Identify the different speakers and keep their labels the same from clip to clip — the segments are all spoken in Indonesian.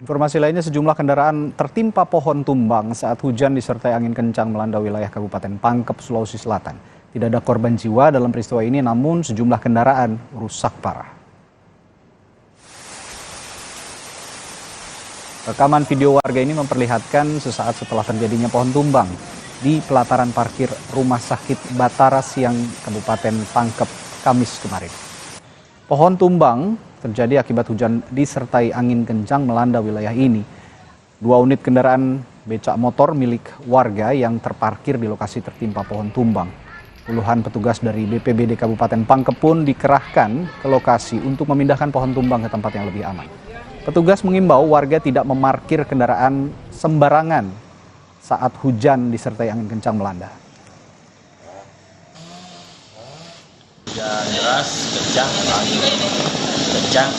Speaker 1: Informasi lainnya, sejumlah kendaraan tertimpa pohon tumbang saat hujan disertai angin kencang melanda wilayah Kabupaten Pangkep, Sulawesi Selatan. Tidak ada korban jiwa dalam peristiwa ini, namun sejumlah kendaraan rusak parah. Rekaman video warga ini memperlihatkan sesaat setelah terjadinya pohon tumbang di pelataran parkir Rumah Sakit Batara Siang, Kabupaten Pangkep, Kamis kemarin. Pohon tumbang terjadi akibat hujan disertai angin kencang melanda wilayah ini. 2 unit kendaraan becak motor milik warga yang terparkir di lokasi tertimpa pohon tumbang. Puluhan petugas dari BPBD Kabupaten Pangkep pun dikerahkan ke lokasi untuk memindahkan pohon tumbang ke tempat yang lebih aman. Petugas mengimbau warga tidak memarkir kendaraan sembarangan saat hujan disertai angin kencang melanda.
Speaker 2: Hujan deras, kencang, angin kencang,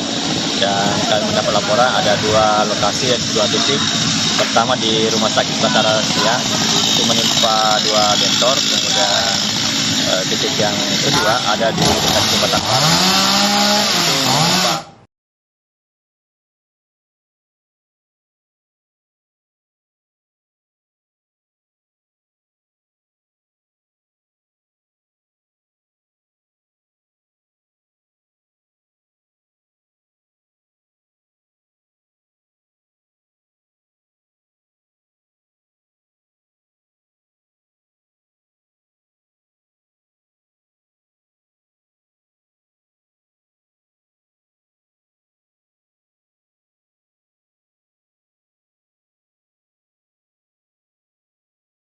Speaker 2: dan kami mendapat laporan ada 2 lokasi, 2 titik. Pertama di Rumah Sakit Batara Siang, itu menimpa 2 bentor, kemudian titik yang kedua ada di dekat jembatan.